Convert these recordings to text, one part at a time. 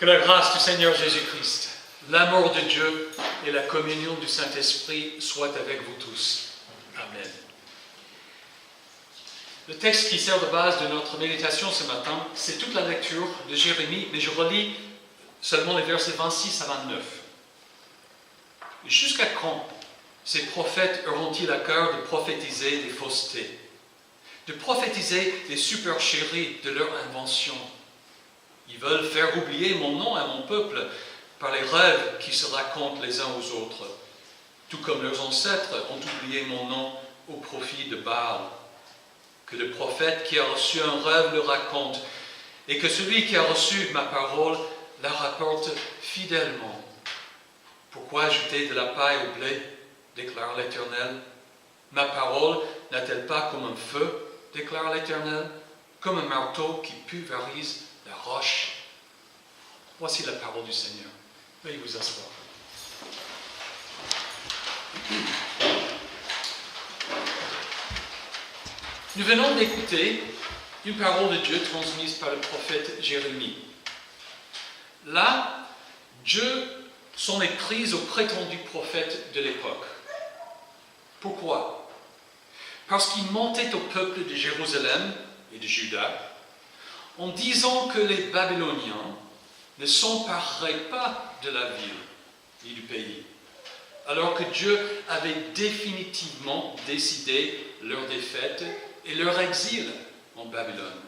Que la grâce du Seigneur Jésus-Christ, l'amour de Dieu et la communion du Saint-Esprit soient avec vous tous. Amen. Le texte qui sert de base de notre méditation ce matin, c'est toute la lecture de Jérémie, mais je relis seulement les versets 26 à 29. Jusqu'à quand ces prophètes auront-ils à cœur de prophétiser des faussetés, de prophétiser des supercheries de leur invention? Ils veulent faire oublier mon nom à mon peuple par les rêves qui se racontent les uns aux autres, tout comme leurs ancêtres ont oublié mon nom au profit de Baal. Que le prophète qui a reçu un rêve le raconte, et que celui qui a reçu ma parole la rapporte fidèlement. Pourquoi ajouter de la paille au blé, déclare l'Éternel? Ma parole n'a-t-elle pas comme un feu, déclare l'Éternel, comme un marteau qui pulvérise la roche? Voici la parole du Seigneur. Veuillez vous asseoir. Nous venons d'écouter une parole de Dieu transmise par le prophète Jérémie. Là, Dieu s'en est pris au prétendu prophète de l'époque. Pourquoi? Parce qu'il mentait au peuple de Jérusalem et de Juda en disant que les Babyloniens ne s'empareraient pas de la ville et du pays, alors que Dieu avait définitivement décidé leur défaite et leur exil en Babylone.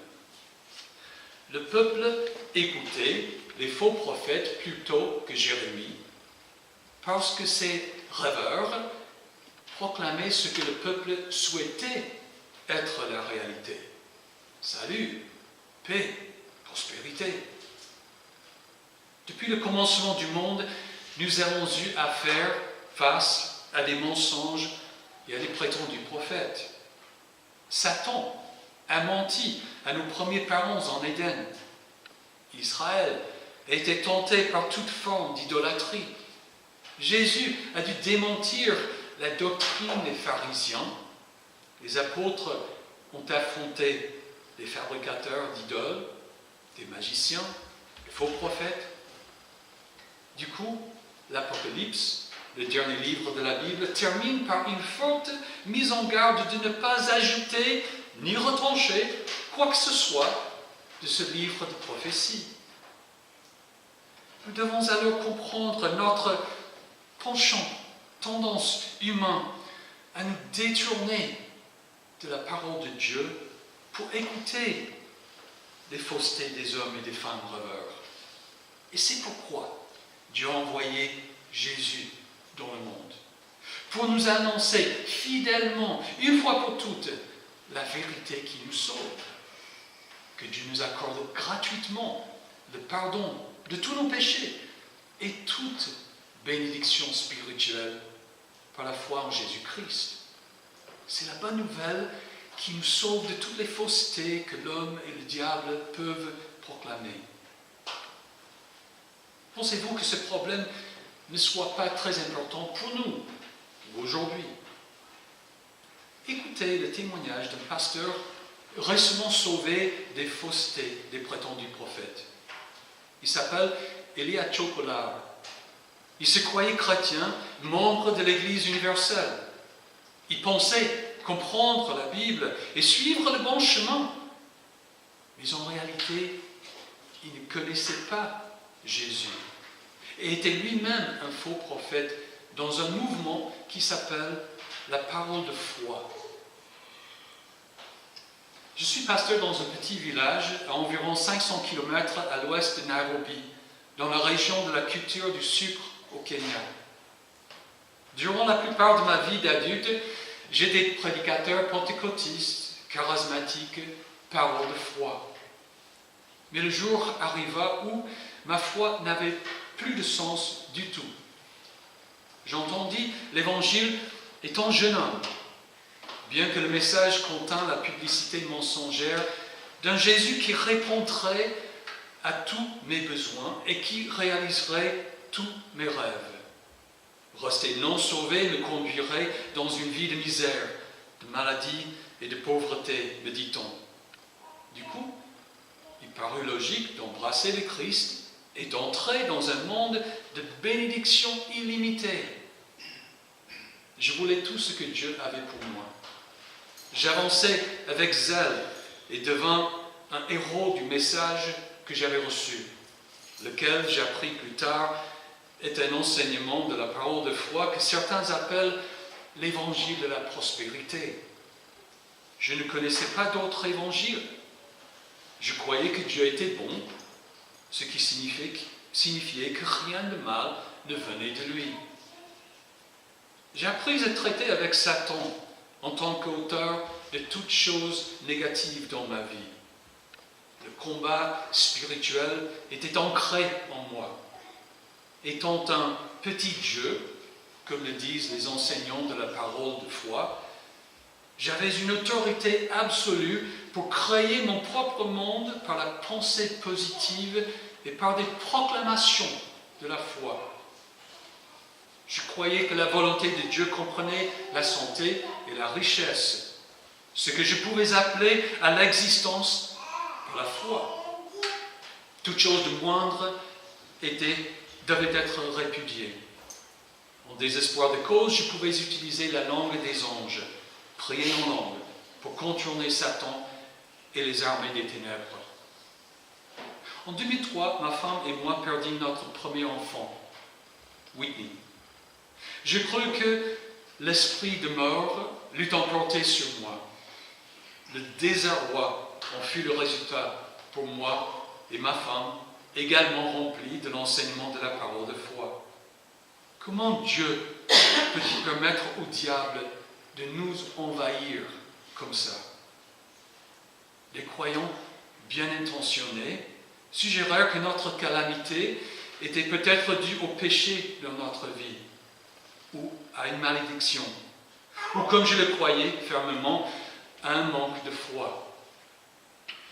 Le peuple écoutait les faux prophètes plutôt que Jérémie, parce que ces rêveurs proclamaient ce que le peuple souhaitait être la réalité. Salut, paix, prospérité. Depuis le commencement du monde, nous avons eu à faire face à des mensonges et à des prétendus prophètes. Satan a menti à nos premiers parents en Éden. Israël a été tenté par toute forme d'idolâtrie. Jésus a dû démentir la doctrine des pharisiens. Les apôtres ont affronté les fabricateurs d'idoles, des magiciens, les faux prophètes. Du coup, l'Apocalypse, le dernier livre de la Bible, termine par une forte mise en garde de ne pas ajouter ni retrancher quoi que ce soit de ce livre de prophétie. Nous devons alors comprendre notre penchant, tendance humaine à nous détourner de la parole de Dieu pour écouter les faussetés des hommes et des femmes rêveurs. Et c'est pourquoi Dieu a envoyé Jésus dans le monde, pour nous annoncer fidèlement, une fois pour toutes, la vérité qui nous sauve. Que Dieu nous accorde gratuitement le pardon de tous nos péchés et toute bénédiction spirituelle par la foi en Jésus-Christ. C'est la bonne nouvelle qui nous sauve de toutes les faussetés que l'homme et le diable peuvent proclamer. Pensez-vous que ce problème ne soit pas très important pour nous aujourd'hui? Écoutez le témoignage d'un pasteur récemment sauvé des faussetés des prétendus prophètes. Il s'appelle Elia Chocolar. Il se croyait chrétien, membre de l'Église universelle. Il pensait comprendre la Bible et suivre le bon chemin. Mais en réalité, il ne connaissait pas Jésus et était lui-même un faux prophète dans un mouvement qui s'appelle la parole de foi. Je suis pasteur dans un petit village à environ 500 km à l'ouest de Nairobi, dans la région de la culture du sucre au Kenya. Durant la plupart de ma vie d'adulte, j'étais prédicateur pentecôtiste, charismatique, parole de foi. Mais le jour arriva où ma foi n'avait plus de sens du tout. J'entendis l'évangile étant jeune homme, bien que le message contint la publicité mensongère d'un Jésus qui répondrait à tous mes besoins et qui réaliserait tous mes rêves. Rester non sauvé me conduirait dans une vie de misère, de maladie et de pauvreté, me dit-on. Du coup, il parut logique d'embrasser le Christ et d'entrer dans un monde de bénédictions illimitées. Je voulais tout ce que Dieu avait pour moi. J'avançais avec zèle et devint un héros du message que j'avais reçu, lequel, j'appris plus tard, est un enseignement de la parole de foi que certains appellent l'évangile de la prospérité. Je ne connaissais pas d'autre évangile. Je croyais que Dieu était bon, ce qui signifiait que rien de mal ne venait de lui. J'ai appris à traiter avec Satan en tant qu'auteur de toutes choses négatives dans ma vie. Le combat spirituel était ancré en moi. Étant un petit Dieu, comme le disent les enseignants de la parole de foi, j'avais une autorité absolue pour créer mon propre monde par la pensée positive et par des proclamations de la foi. Je croyais que la volonté de Dieu comprenait la santé et la richesse, ce que je pouvais appeler à l'existence par la foi. Toute chose de moindre devait être répudiée. En désespoir de cause, je pouvais utiliser la langue des anges, prier en langue, pour contourner Satan et les armées des ténèbres. En 2003, ma femme et moi perdîmes notre premier enfant, Whitney. Je crus que l'esprit de mort l'eût emporté sur moi. Le désarroi en fut le résultat pour moi et ma femme, également remplis de l'enseignement de la parole de foi. Comment Dieu peut-il permettre au diable de nous envahir comme ça? Les croyants bien intentionnés suggérèrent que notre calamité était peut-être due au péché dans notre vie, ou à une malédiction, ou comme je le croyais fermement, à un manque de foi.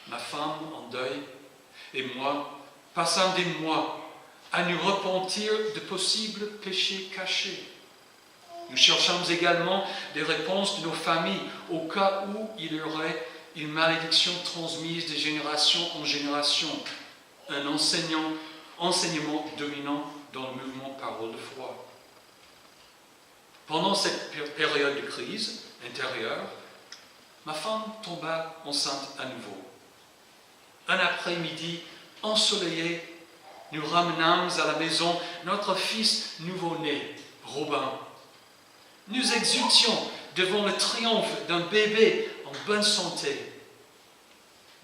Ma femme en deuil et moi passâmes des mois à nous repentir de possibles péchés cachés. Nous cherchâmes également des réponses de nos familles au cas où il y aurait une malédiction transmise de génération en génération, un enseignement dominant dans le mouvement parole de foi. Pendant cette période de crise intérieure, ma femme tomba enceinte à nouveau. Un après-midi ensoleillé, nous ramenâmes à la maison notre fils nouveau-né, Robin. Nous exultions devant le triomphe d'un bébé en bonne santé.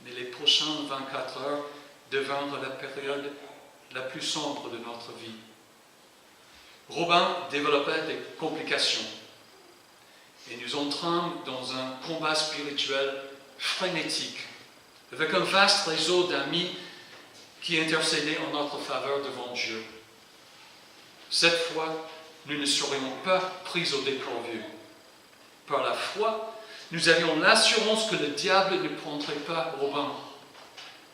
Mais les prochaines 24 heures devinrent la période la plus sombre de notre vie. Robin développait des complications et nous entrâmes dans un combat spirituel frénétique avec un vaste réseau d'amis qui intercédaient en notre faveur devant Dieu. Cette fois, nous ne serions pas pris au dépourvu. Par la foi, nous avions l'assurance que le diable ne prendrait pas Robin.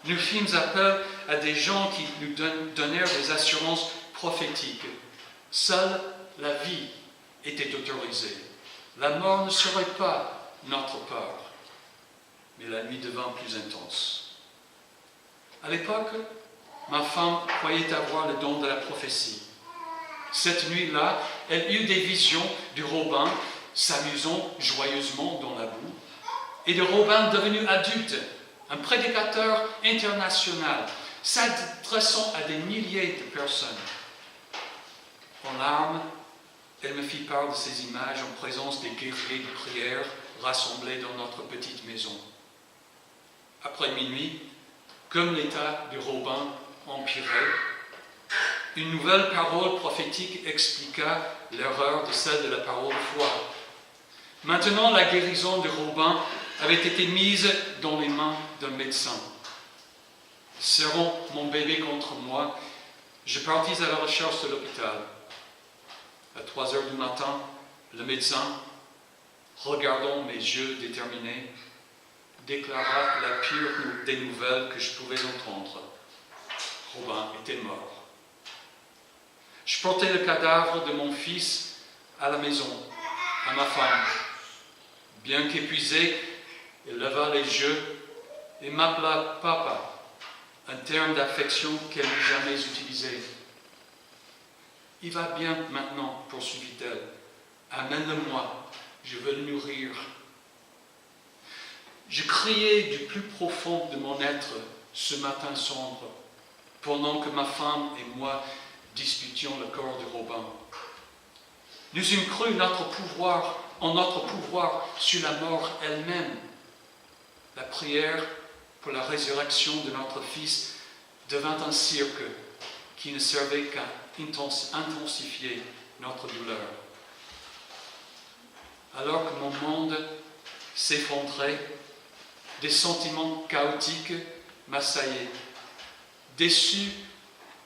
Nous fîmes appel à des gens qui nous donnèrent des assurances prophétiques. Seule la vie était autorisée. La mort ne serait pas notre peur. Mais la nuit devint plus intense. À l'époque, ma femme croyait avoir le don de la prophétie. Cette nuit-là, elle eut des visions de Robin s'amusant joyeusement dans la boue et de Robin devenu adulte, un prédicateur international, s'adressant à des milliers de personnes. En larmes, elle me fit part de ces images en présence des guerriers de prière rassemblés dans notre petite maison. Après minuit, comme l'état de Robin empirait, une nouvelle parole prophétique expliqua l'erreur de celle de la parole de foi. Maintenant, la guérison de Robin avait été mise dans les mains d'un médecin. Serrant mon bébé contre moi, je partis à la recherche de l'hôpital. À 3 heures du matin, le médecin, regardant mes yeux déterminés, déclara la pire des nouvelles que je pouvais entendre. Robin était mort. Je portai le cadavre de mon fils à la maison, à ma femme. Bien qu'épuisée, elle leva les yeux et m'appela papa. un terme d'affection qu'elle n'ait jamais utilisé. Il va bien maintenant, poursuivit-elle. Amène-le-moi, je veux le nourrir. Je criais du plus profond de mon être ce matin sombre, pendant que ma femme et moi disputions le corps de Robin. Nous eûmes cru en notre pouvoir sur la mort elle-même. La prière pour la résurrection de notre Fils devint un cirque qui ne servait qu'à intensifier notre douleur. Alors que mon monde s'effondrait, des sentiments chaotiques m'assaillaient. Déçu,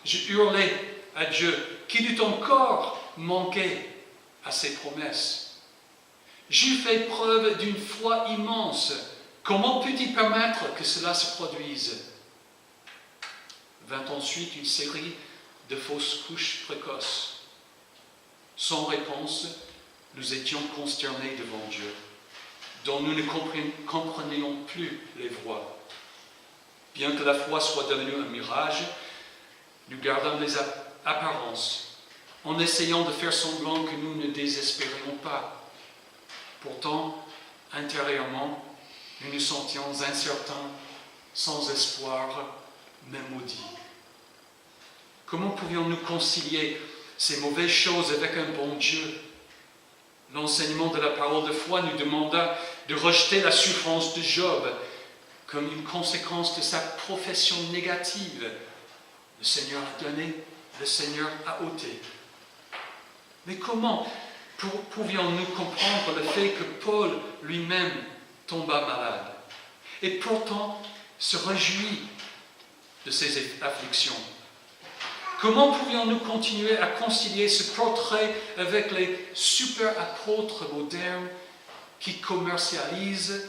je hurlais à Dieu qu'il eût encore manqué à ses promesses. J'eus fait preuve d'une foi immense. Comment put-il permettre que cela se produise? Vint ensuite une série de fausses couches précoces. Sans réponse, nous étions consternés devant Dieu, dont nous ne comprenions plus les voies. Bien que la foi soit devenue un mirage, nous gardons les apparences, en essayant de faire semblant que nous ne désespérions pas. Pourtant, intérieurement, nous nous sentions incertains, sans espoir, même maudits. Comment pouvions-nous concilier ces mauvaises choses avec un bon Dieu? L'enseignement de la parole de foi nous demanda de rejeter la souffrance de Job comme une conséquence de sa profession négative. Le Seigneur a donné, le Seigneur a ôté. Mais comment pouvions-nous comprendre le fait que Paul lui-même tomba malade et pourtant se réjouit de ses afflictions? Comment pouvions-nous continuer à concilier ce portrait avec les super apôtres modernes qui commercialisent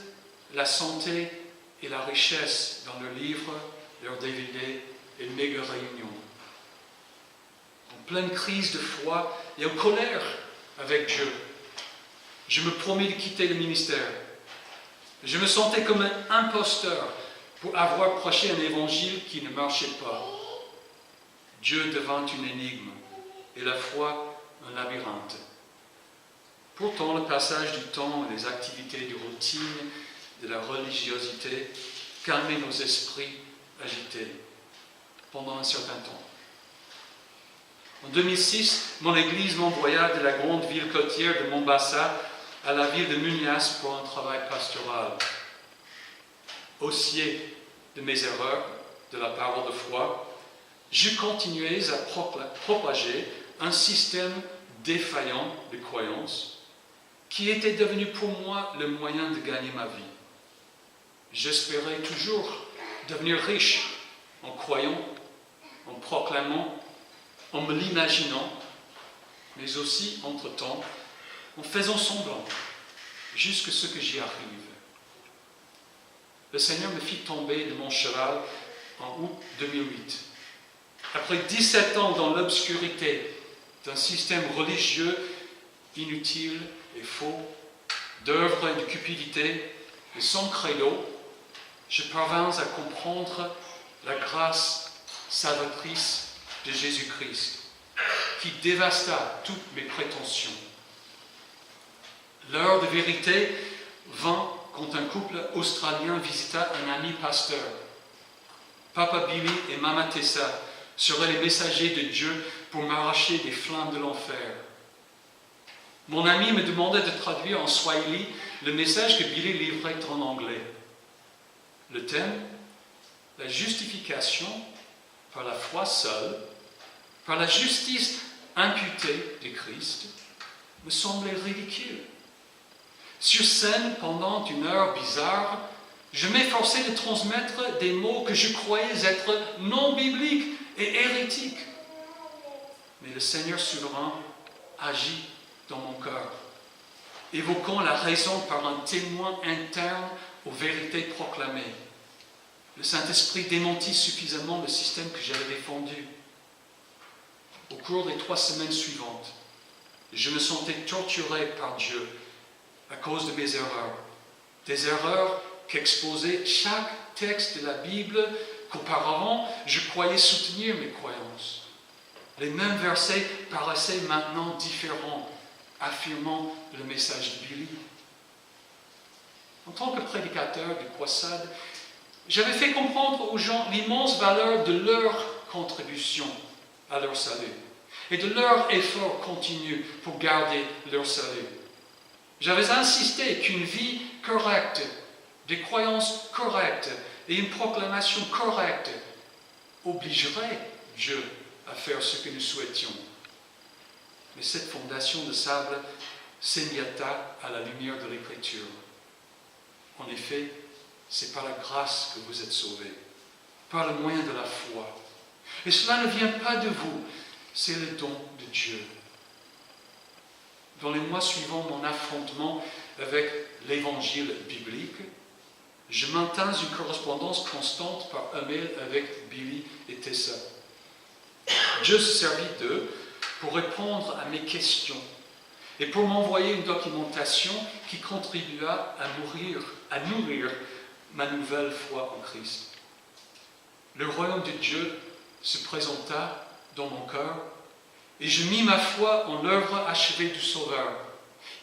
la santé et la richesse dans leurs livres, leurs DVD et méga réunions? En pleine crise de foi et en colère avec Dieu, je me promets de quitter le ministère. Je me sentais comme un imposteur pour avoir prêché un évangile qui ne marchait pas. Dieu devint une énigme et la foi un labyrinthe. Pourtant, le passage du temps et les activités de routine de la religiosité calmaient nos esprits agités pendant un certain temps. En 2006, mon église m'envoya de la grande ville côtière de Mombasa à la ville de Munias pour un travail pastoral. Haussier de mes erreurs de la parole de foi, je continuais à propager un système défaillant de croyances qui était devenu pour moi le moyen de gagner ma vie. J'espérais toujours devenir riche en croyant, en proclamant, en me l'imaginant, mais aussi, entre-temps, en faisant semblant, jusqu'à ce que j'y arrive. Le Seigneur me fit tomber de mon cheval en août 2008. Après 17 ans dans l'obscurité d'un système religieux inutile et faux, d'œuvres et de cupidité, et sans credo, je parvins à comprendre la grâce salvatrice de Jésus-Christ, qui dévasta toutes mes prétentions. L'heure de vérité vint quand un couple australien visita un ami pasteur. Papa Billy et Mama Tessa seraient les messagers de Dieu pour m'arracher des flammes de l'enfer. Mon ami me demandait de traduire en swahili le message que Billy livrait en anglais. Le thème, la justification par la foi seule, par la justice imputée de Christ, me semblait ridicule. Sur scène, pendant une heure bizarre, je m'efforçais de transmettre des mots que je croyais être non bibliques et hérétiques. Mais le Seigneur souverain agit dans mon cœur, évoquant la raison par un témoin interne aux vérités proclamées. Le Saint-Esprit démentit suffisamment le système que j'avais défendu. Au cours des 3 semaines suivantes, je me sentais torturé par Dieu à cause de mes erreurs. Des erreurs qu'exposait chaque texte de la Bible qu'auparavant, je croyais soutenir mes croyances. Les mêmes versets paraissaient maintenant différents, affirmant le message de Billy. En tant que prédicateur du Croissade, j'avais fait comprendre aux gens l'immense valeur de leur contribution à leur salut et de leur effort continu pour garder leur salut. J'avais insisté qu'une vie correcte, des croyances correctes et une proclamation correcte obligerait Dieu à faire ce que nous souhaitions. Mais cette fondation de sable s'émietta à la lumière de l'Écriture. En effet, c'est par la grâce que vous êtes sauvés, par le moyen de la foi. Et cela ne vient pas de vous, c'est le don de Dieu. Dans les mois suivant mon affrontement avec l'évangile biblique, je maintins une correspondance constante par email avec Billy et Tessa. Dieu se servit d'eux pour répondre à mes questions et pour m'envoyer une documentation qui contribua à nourrir ma nouvelle foi en Christ. Le royaume de Dieu se présenta dans mon cœur et je mis ma foi en l'œuvre achevée du Sauveur,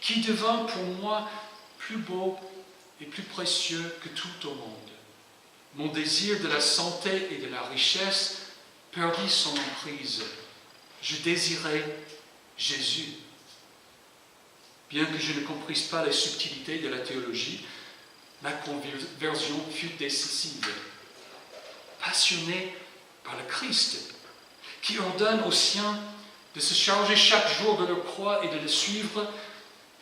qui devint pour moi plus beau et plus précieux que tout au monde. Mon désir de la santé et de la richesse perdit son emprise. Je désirais Jésus. Bien que je ne comprisse pas les subtilités de la théologie, ma conversion fut décisive. Passionné par le Christ, qui ordonne aux siens de se charger chaque jour de leur croix et de le suivre,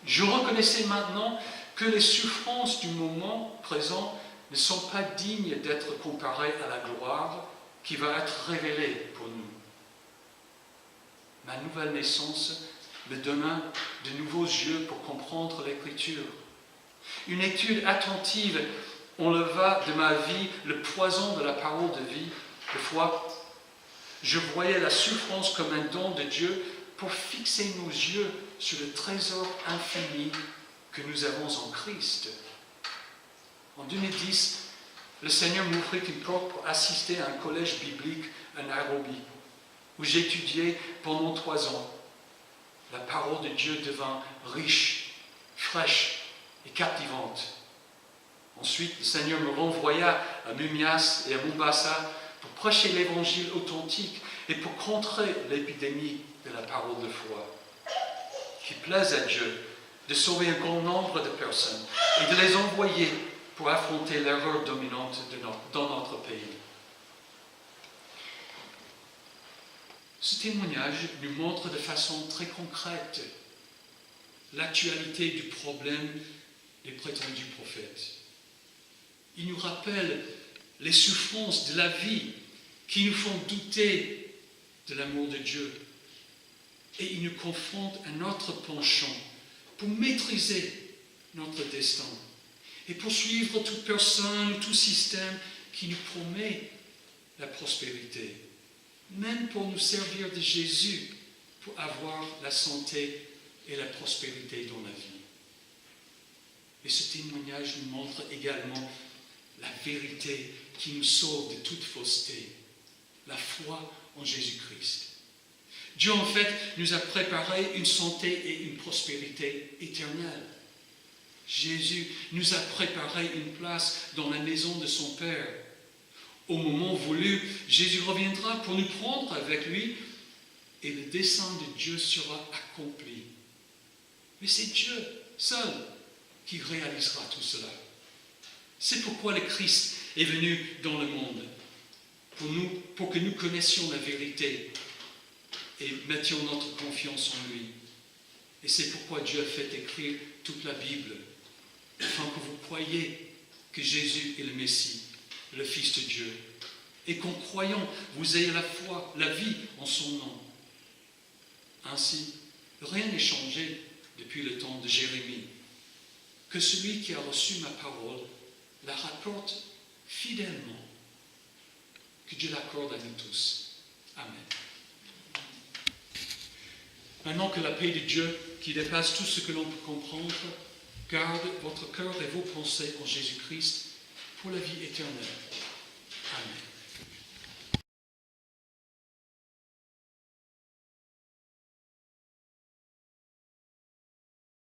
je reconnaissais maintenant que les souffrances du moment présent ne sont pas dignes d'être comparées à la gloire qui va être révélée pour nous. Ma nouvelle naissance me donna de nouveaux yeux pour comprendre l'Écriture. Une étude attentive enleva de ma vie le poison de la parole de vie, de foi. Je voyais la souffrance comme un don de Dieu pour fixer nos yeux sur le trésor infini que nous avons en Christ. En 2010, le Seigneur m'ouvrit une porte pour assister à un collège biblique à Nairobi, où j'étudiais pendant 3 ans. La parole de Dieu devint riche, fraîche et captivante. Ensuite, le Seigneur me renvoya à Mumias et à Mombasa pour prêcher l'évangile authentique et pour contrer l'épidémie de la parole de foi. Qu'il plaise à Dieu de sauver un grand nombre de personnes et de les envoyer pour affronter l'erreur dominante dans notre pays. Ce témoignage nous montre de façon très concrète l'actualité du problème des prétendus prophètes. Il nous rappelle les souffrances de la vie qui nous font douter de l'amour de Dieu. Et il nous confronte à notre penchant pour maîtriser notre destin et pour suivre toute personne ou tout système qui nous promet la prospérité, même pour nous servir de Jésus pour avoir la santé et la prospérité dans la vie. Et ce témoignage nous montre également la vérité qui nous sauve de toute fausseté, la foi en Jésus-Christ. Dieu, en fait, nous a préparé une santé et une prospérité éternelle. Jésus nous a préparé une place dans la maison de son Père. Au moment voulu, Jésus reviendra pour nous prendre avec lui et le dessein de Dieu sera accompli. Mais c'est Dieu seul qui réalisera tout cela. C'est pourquoi le Christ est venu dans le monde, pour que nous connaissions la vérité et mettions notre confiance en lui. Et c'est pourquoi Dieu a fait écrire toute la Bible, afin que vous croyiez que Jésus est le Messie, le Fils de Dieu, et qu'en croyant, vous ayez la foi, la vie en son nom. Ainsi, rien n'est changé depuis le temps de Jérémie, que celui qui a reçu ma parole la rapporte fidèlement. Que Dieu l'accorde à nous tous. Amen. Maintenant que la paix de Dieu, qui dépasse tout ce que l'on peut comprendre, garde votre cœur et vos pensées en Jésus-Christ pour la vie éternelle. Amen.